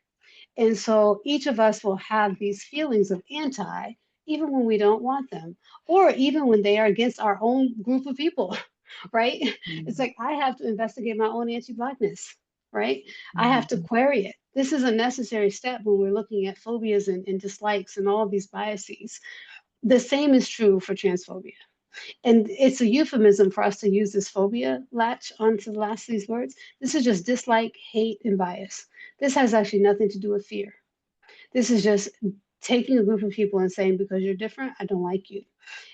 And so each of us will have these feelings of anti, even when we don't want them, or even when they are against our own group of people, right? Mm-hmm. It's like I have to investigate my own anti-Blackness, right? Mm-hmm. I have to query it. This is a necessary step when we're looking at phobias and dislikes and all of these biases. The same is true for transphobia. And it's a euphemism for us to use this phobia latch onto the last of these words. This is just dislike, hate, and bias. This has actually nothing to do with fear. This is just taking a group of people and saying, because you're different, I don't like you.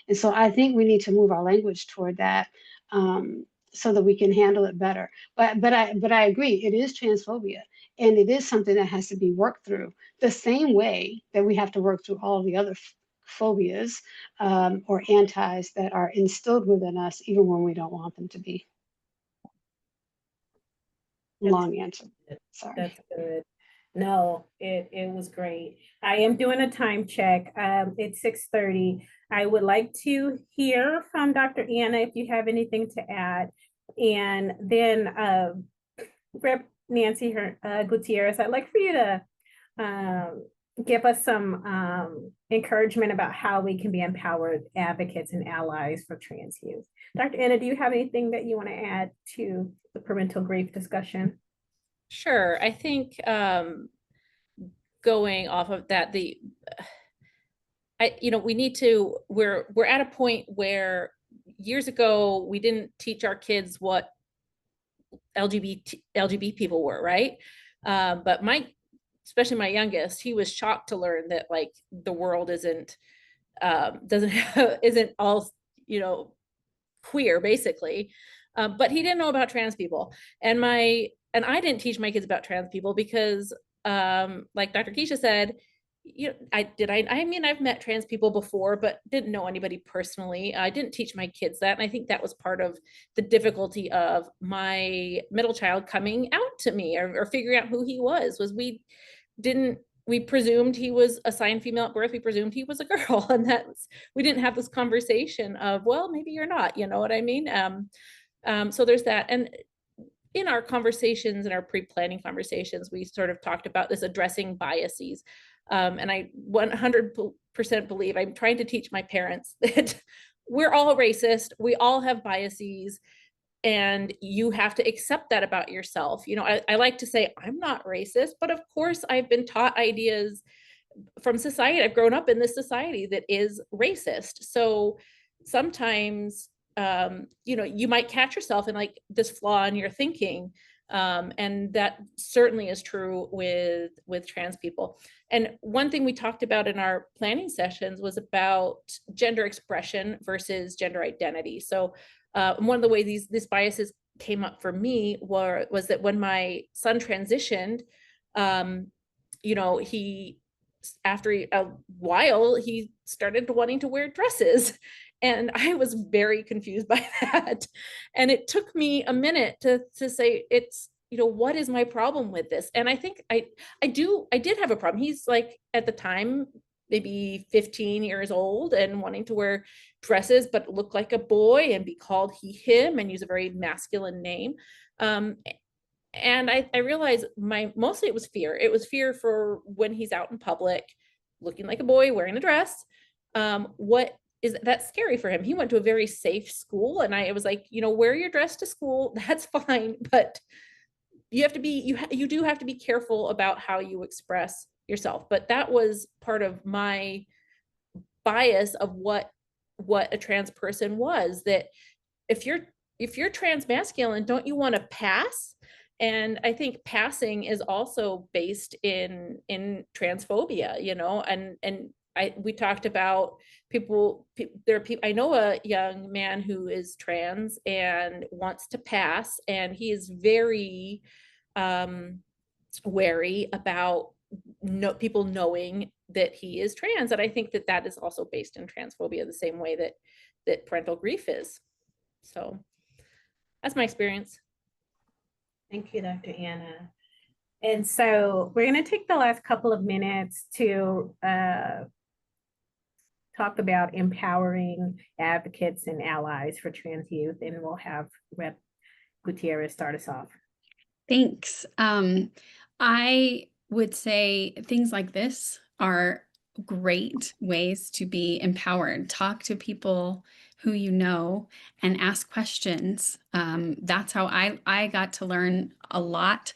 And so I think we need to move our language toward that so that we can handle it better. But I agree, it is transphobia. And it is something that has to be worked through the same way that we have to work through all the other phobias or antis that are instilled within us, even when we don't want them to be. Long answer. Sorry. That's good. No, it was great. I am doing a time check. It's 6:30. I would like to hear from Dr. Anna if you have anything to add. And then Rep. Nancy Gutierrez, I'd like for you to give us some encouragement about how we can be empowered advocates and allies for trans youth. Dr. Anna, do you have anything that you want to add to the parental grief discussion? Sure. I think going off of that, we need to, we're at a point where years ago, we didn't teach our kids what LGBT people were, right? But especially my youngest, he was shocked to learn that like the world isn't all, queer basically. But he didn't know about trans people. And I didn't teach my kids about trans people because like Dr. Keisha said, I've met trans people before, but didn't know anybody personally. I didn't teach my kids that. And I think that was part of the difficulty of my middle child coming out to me or figuring out who he was we presumed he was assigned female at birth. We presumed he was a girl. And we didn't have this conversation of, well, maybe you're not, you know what I mean? So there's that. And in our conversations, in our pre-planning conversations, we sort of talked about this addressing biases. And I 100% believe I'm trying to teach my parents that we're all racist, we all have biases, and you have to accept that about yourself. You know, I like to say I'm not racist, but of course I've been taught ideas from society. I've grown up in this society that is racist. So sometimes, you know, you might catch yourself in like this flaw in your thinking. And that certainly is true with trans people. And one thing we talked about in our planning sessions was about gender expression versus gender identity. So one of the ways these biases came up for me was that when my son transitioned, you know, after a while, he started wanting to wear dresses. And I was very confused by that. And it took me a minute to say, it's, you know, what is my problem with this? And I think I did have a problem. He's like, at the time, maybe 15 years old and wanting to wear dresses, but look like a boy and be called he, him, and use a very masculine name. And I realized mostly it was fear. It was fear for when he's out in public, looking like a boy, wearing a dress. What is that's scary for him? He went to a very safe school, and I was like, you know, wear your dress to school. That's fine, but you have to be you do have to be careful about how you express yourself. But that was part of my bias of what a trans person was. That if you're trans masculine, don't you want to pass? And I think passing is also based in transphobia, you know, and we talked about there are people, I know a young man who is trans and wants to pass, and he is very wary about people knowing that he is trans. And I think that is also based in transphobia, the same way that parental grief is. So that's my experience. Thank you, Dr. Anna. And so we're going to take the last couple of minutes to talk about empowering advocates and allies for trans youth, and we'll have Rep. Gutierrez start us off. Thanks. I would say things like this are great ways to be empowered. Talk to people who you know and ask questions. That's how I got to learn a lot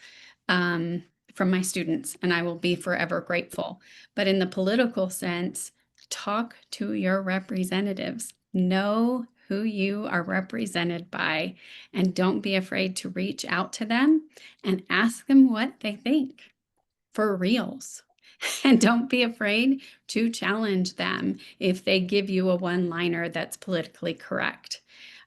from my students, and I will be forever grateful. But in the political sense, talk to your representatives. Know who you are represented by, and don't be afraid to reach out to them and ask them what they think for reals. And don't be afraid to challenge them if they give you a one-liner that's politically correct.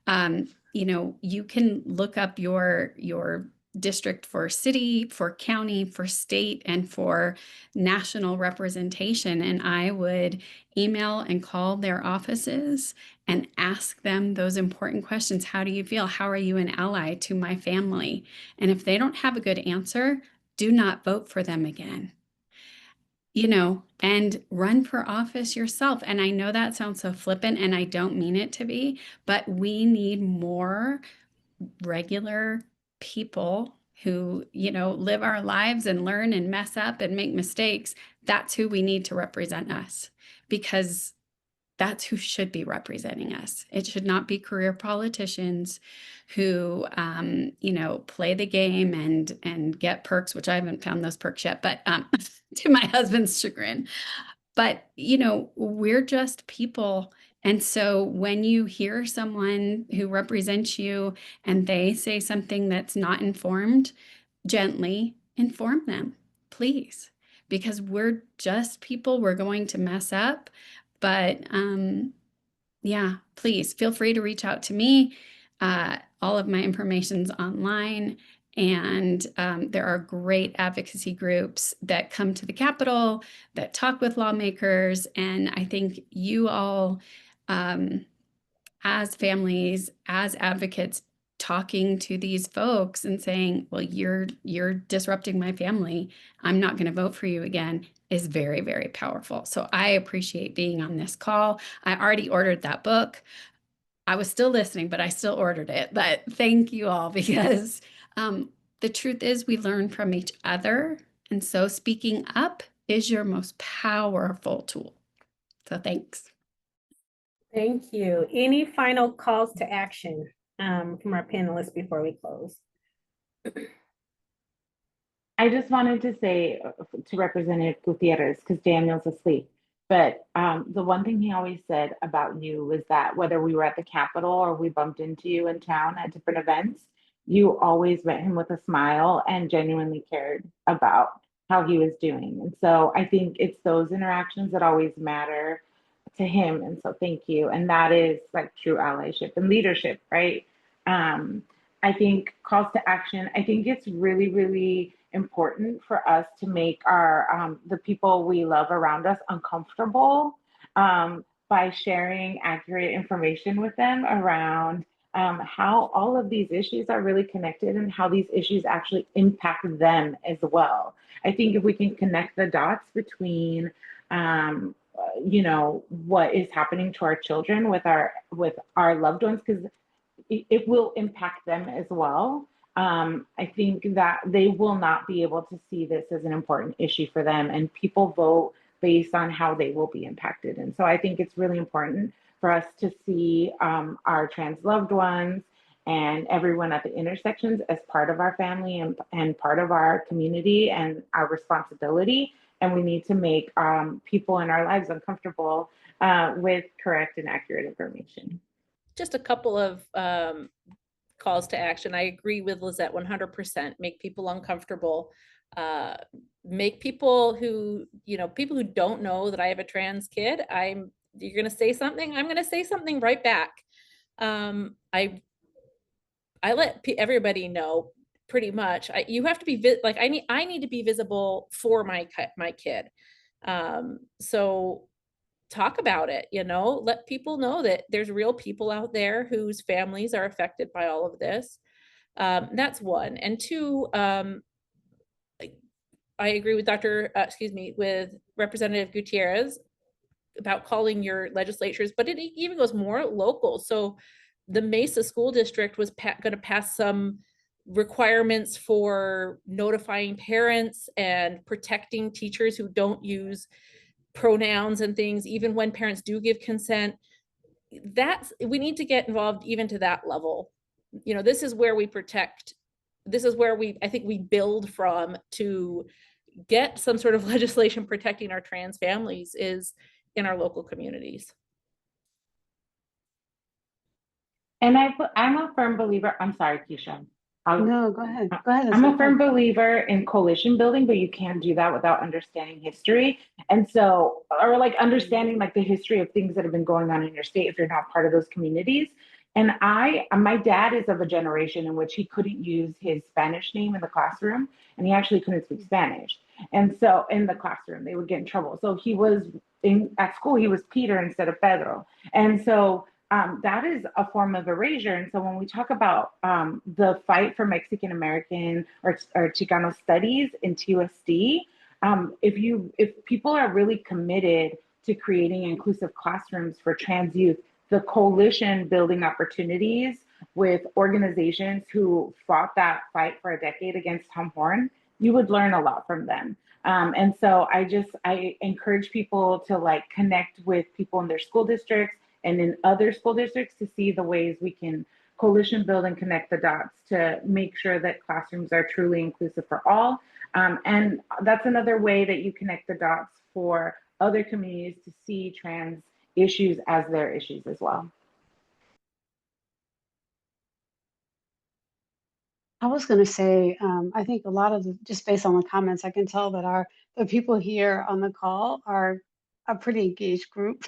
You know, you can look up your district for city, for county, for state, and for national representation. And I would email and call their offices and ask them those important questions. How do you feel? How are you an ally to my family? And if they don't have a good answer, do not vote for them again. You know, and run for office yourself. And I know that sounds so flippant, and I don't mean it to be, but we need more regular people who, you know, live our lives and learn and mess up and make mistakes. That's who we need to represent us, because that's who should be representing us. It should not be career politicians who, you know, play the game and get perks, which I haven't found those perks yet, but to my husband's chagrin. But, you know, we're just people. And so when you hear someone who represents you and they say something that's not informed, gently inform them, please, because we're just people. We're going to mess up. But yeah, please feel free to reach out to me. All of my information's online, and there are great advocacy groups that come to the Capitol, that talk with lawmakers. And I think you all, as families, as advocates, talking to these folks and saying, well, you're disrupting my family, I'm not going to vote for you again, is very, very powerful. So I appreciate being on this call. I already ordered that book. I was still listening, but I still ordered it. But thank you all, because the truth is we learn from each other. And so speaking up is your most powerful tool. So thanks. Thank you. Any final calls to action from our panelists before we close? I just wanted to say to Representative Gutierrez, because Daniel's asleep, but the one thing he always said about you was that whether we were at the Capitol or we bumped into you in town at different events, you always met him with a smile and genuinely cared about how he was doing. And so I think it's those interactions that always matter to him. And so thank you. And that is like true allyship and leadership, right? I think calls to action, I think it's really, really important for us to make our the people we love around us uncomfortable by sharing accurate information with them around how all of these issues are really connected and how these issues actually impact them as well. I think if we can connect the dots between what is happening to our children with our loved ones, because it will impact them as well. I think that they will not be able to see this as an important issue for them, and people vote based on how they will be impacted. And so I think it's really important for us to see our trans loved ones and everyone at the intersections as part of our family and part of our community and our responsibility. And we need to make people in our lives uncomfortable with correct and accurate information. Just a couple of calls to action. I agree with Lizette 100%. Make people uncomfortable. Make people who don't know that I have a trans kid. You're going to say something, I'm going to say something right back. I let everybody know pretty much. You have to be I need to be visible for my kid. So talk about it, let people know that there's real people out there whose families are affected by all of this. That's one. And two, I agree with with Representative Gutierrez about calling your legislatures, but it even goes more local. So the Mesa School District was going to pass some requirements for notifying parents and protecting teachers who don't use pronouns and things, even when parents do give consent. We need to get involved even to that level. This is where we protect. This is where I think we build from to get some sort of legislation protecting our trans families is in our local communities. And I'm a firm believer. I'm sorry, Keisha. No, go ahead. Go ahead. I'm a firm believer in coalition building, but you can't do that without understanding history. And so, or like understanding like the history of things that have been going on in your state if you're not part of those communities. And my dad is of a generation in which he couldn't use his Spanish name in the classroom, and he actually couldn't speak Spanish. And so in the classroom, they would get in trouble. So he was at school, he was Peter instead of Pedro. And so that is a form of erasure. And so when we talk about the fight for Mexican American or Chicano studies in TUSD, if people are really committed to creating inclusive classrooms for trans youth, the coalition building opportunities with organizations who fought that fight for a decade against Tom Horn, you would learn a lot from them. And so I encourage people to like connect with people in their school districts and in other school districts to see the ways we can coalition build and connect the dots to make sure that classrooms are truly inclusive for all. And that's another way that you connect the dots for other communities to see trans issues as their issues as well. I was going to say, I think a lot of just based on the comments, I can tell that the people here on the call are a pretty engaged group.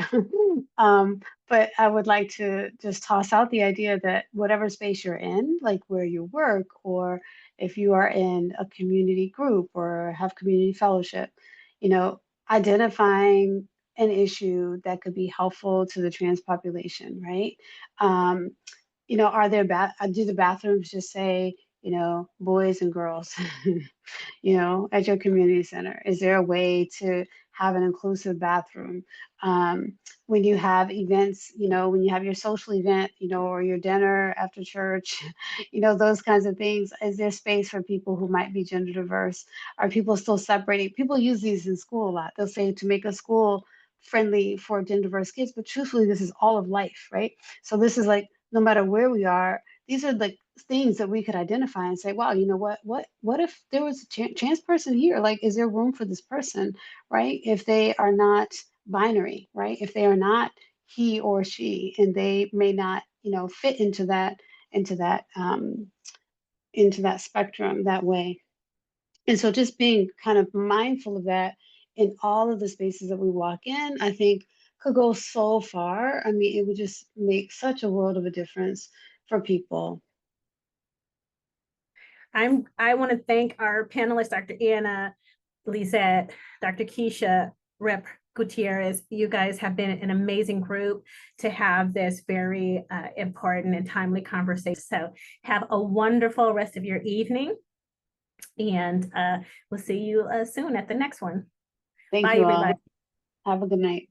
But I would like to just toss out the idea that whatever space you're in, like where you work, or if you are in a community group or have community fellowship, identifying an issue that could be helpful to the trans population, right? Do the bathrooms just say, you know, boys and girls, you know, at your community center? Is there a way to have an inclusive bathroom? When you have events, you know, when you have your social event, you know, or your dinner after church, you know, those kinds of things, is there space for people who might be gender diverse? Are people still separating? People use these in school a lot. They'll say to make a school friendly for gender diverse kids, but truthfully, this is all of life, right? So this is like, no matter where we are, these are like things that we could identify and say, wow, you know what if there was a trans person here? Like, is there room for this person, right? If they are not binary, right? If they are not he or she, and they may not, you know, fit into that spectrum that way. And so just being kind of mindful of that in all of the spaces that we walk in, I think could go so far. I mean, it would just make such a world of a difference for people. I want to thank our panelists, Dr. Anna, Lisette, Dr. Keisha, Rep. Gutierrez. You guys have been an amazing group to have this very important and timely conversation. So have a wonderful rest of your evening. And we'll see you soon at the next one. Thank Bye, you everybody. all. Have a good night.